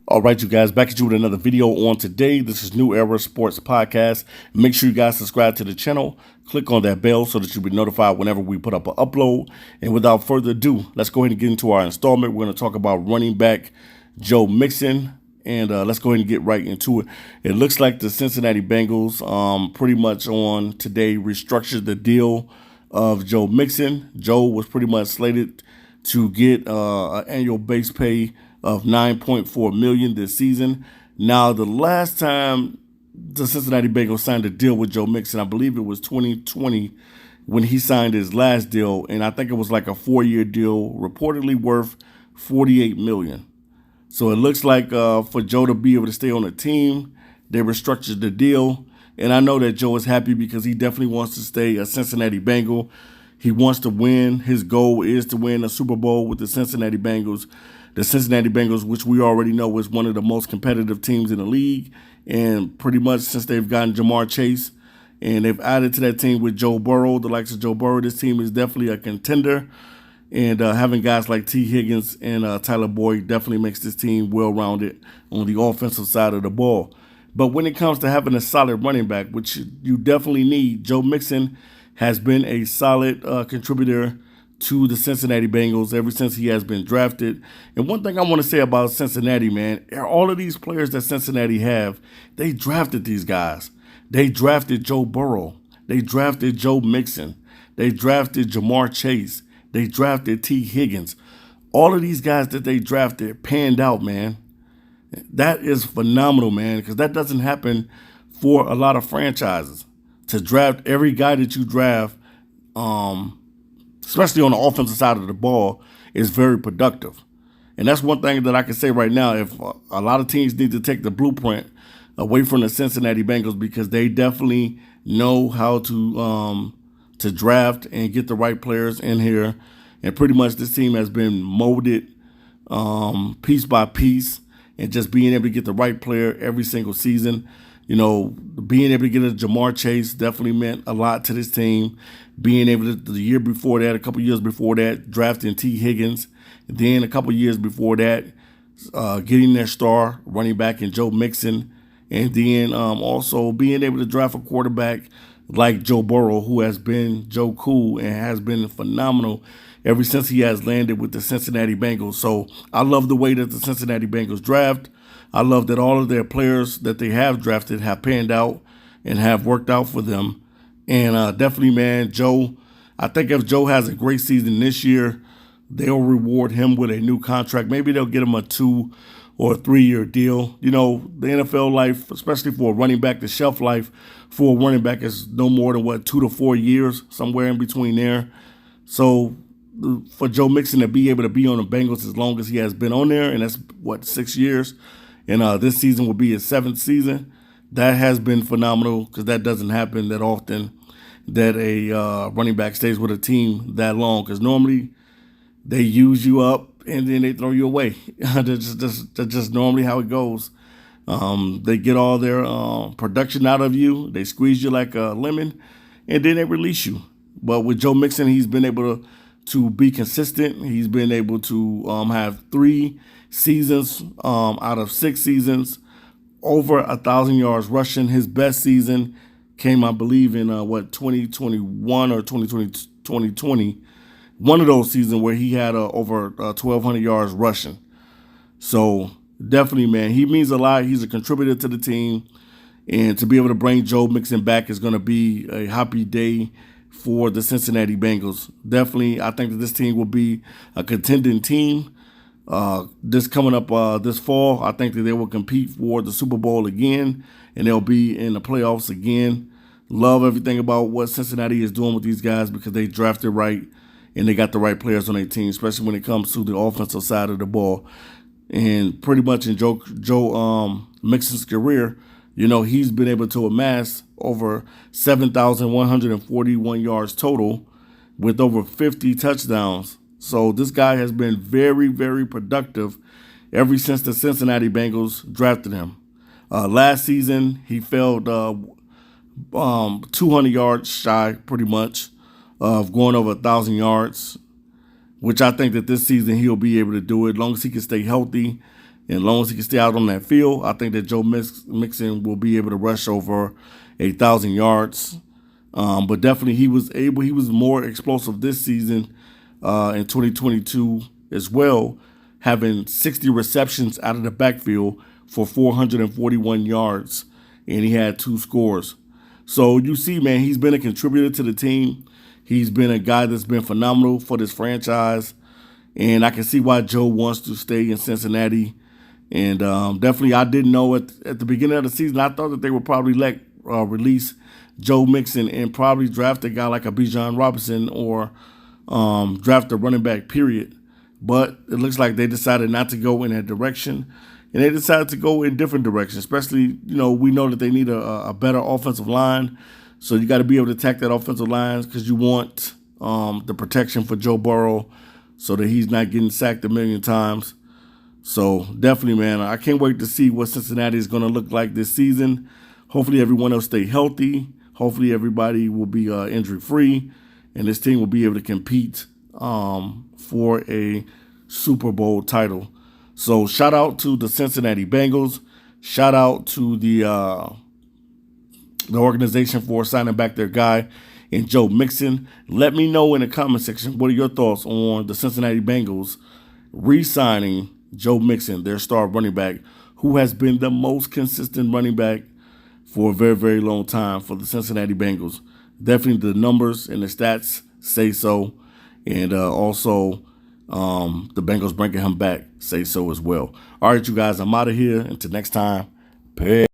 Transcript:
All right, you guys, back at you with another video on today. This is New Era Sports Podcast. Make sure you guys subscribe to the channel. Click on that bell so that you'll be notified whenever we put up an upload. And without further ado, let's go ahead and get into our installment. We're going to talk about running back Joe Mixon. And let's go ahead and get right into it. It looks like the Cincinnati Bengals pretty much on today restructured the deal of Joe Mixon. Joe was pretty much slated to get an annual base pay of $9.4 million this season. Now, the last time the Cincinnati Bengals signed a deal with Joe Mixon, I believe it was 2020 when he signed his last deal, and I think it was like a 4-year deal, reportedly worth $48 million. So it looks like for Joe to be able to stay on the team, they restructured the deal, and I know that Joe is happy because he definitely wants to stay a Cincinnati Bengal. He wants to win. His goal is to win a Super Bowl with the Cincinnati Bengals. The Cincinnati Bengals, which we already know is one of the most competitive teams in the league, and pretty much since they've gotten Jamar Chase and they've added to that team with Joe Burrow, the likes of Joe Burrow, this team is definitely a contender. And having guys like T. Higgins and Tyler Boyd definitely makes this team well-rounded on the offensive side of the ball. But when it comes to having a solid running back, which you definitely need, Joe Mixon has been a solid contributor to the Cincinnati Bengals ever since he has been drafted. And one thing I want to say about Cincinnati, man, all of these players that Cincinnati have, they drafted these guys. They drafted Joe Burrow. They drafted Joe Mixon. They drafted Jamar Chase. They drafted T. Higgins. All of these guys that they drafted panned out, man. That is phenomenal, man, because that doesn't happen for a lot of franchises. To draft every guy that you draft, especially on the offensive side of the ball, is very productive. And that's one thing that I can say right now. If a lot of teams need to take the blueprint away from the Cincinnati Bengals, because they definitely know how to draft and get the right players in here. And pretty much this team has been molded piece by piece, and just being able to get the right player every single season. You know, being able to get a Jamar Chase definitely meant a lot to this team. Being able to, the year before that, a couple years before that, drafting T. Higgins. And then a couple years before that, getting their star running back in Joe Mixon. And then also being able to draft a quarterback like Joe Burrow, who has been Joe Cool and has been phenomenal ever since he has landed with the Cincinnati Bengals. So I love the way that the Cincinnati Bengals draft. I love that all of their players that they have drafted have panned out and have worked out for them. And definitely, man, Joe, I think if Joe has a great season this year, they'll reward him with a new contract. Maybe they'll get him a 2 or 3-year deal. You know, the NFL life, especially for a running back, the shelf life for a running back is no more than, 2 to 4 years, somewhere in between there. So for Joe Mixon to be able to be on the Bengals as long as he has been on there, and that's, 6 years, and this season will be his 7th season, that has been phenomenal, because that doesn't happen that often, that a running back stays with a team that long, because normally they use you up and then they throw you away. That's just normally how it goes. They get all their production out of you, they squeeze you like a lemon, and then they release you. But with Joe Mixon, he's been able to be consistent. He's been able to have 3 seasons out of 6 seasons over 1,000 yards rushing. His best season came, I believe, in 2021 or 2020. One of those seasons where he had over 1,200 yards rushing. So definitely, man, he means a lot. He's a contributor to the team. And to be able to bring Joe Mixon back is going to be a happy day for the Cincinnati Bengals. Definitely, I think that this team will be a contending team. This coming up this fall, I think that they will compete for the Super Bowl again, and they'll be in the playoffs again. Love everything about what Cincinnati is doing with these guys, because they drafted right and they got the right players on their team, especially when it comes to the offensive side of the ball. And pretty much in Joe Mixon's career, you know, he's been able to amass over 7,141 yards total with over 50 touchdowns. So this guy has been very, very productive ever since the Cincinnati Bengals drafted him. Last season, he fell 200 yards shy, pretty much, of going over 1,000 yards, which I think that this season he'll be able to do it as long as he can stay healthy and as long as he can stay out on that field. I think that Joe Mixon will be able to rush over 1,000 yards. But definitely he was more explosive this season in 2022 as well, having 60 receptions out of the backfield for 441 yards, and he had 2 scores. So you see, man, he's been a contributor to the team. He's been a guy that's been phenomenal for this franchise, and I can see why Joe wants to stay in Cincinnati. And definitely, I didn't know at the beginning of the season, I thought that they would probably release Joe Mixon and probably draft a guy like a Bijan Robinson or draft a running back, period. But it looks like they decided not to go in that direction, and they decided to go in different directions. Especially, we know that they need a better offensive line, so you got to be able to attack that offensive line because you want the protection for Joe Burrow so that he's not getting sacked a million times. So definitely, man, I can't wait to see what Cincinnati is going to look like this season. Hopefully everyone else stay healthy. Hopefully everybody will be injury-free, and this team will be able to compete for a Super Bowl title. So shout out to the Cincinnati Bengals. Shout out to the organization for signing back their guy in Joe Mixon. Let me know in the comment section what are your thoughts on the Cincinnati Bengals re-signing Joe Mixon, their star running back, who has been the most consistent running back for a very, very long time for the Cincinnati Bengals. Definitely the numbers and the stats say so. And also the Bengals bringing him back say so as well. All right, you guys, I'm out of here. Until next time, peace.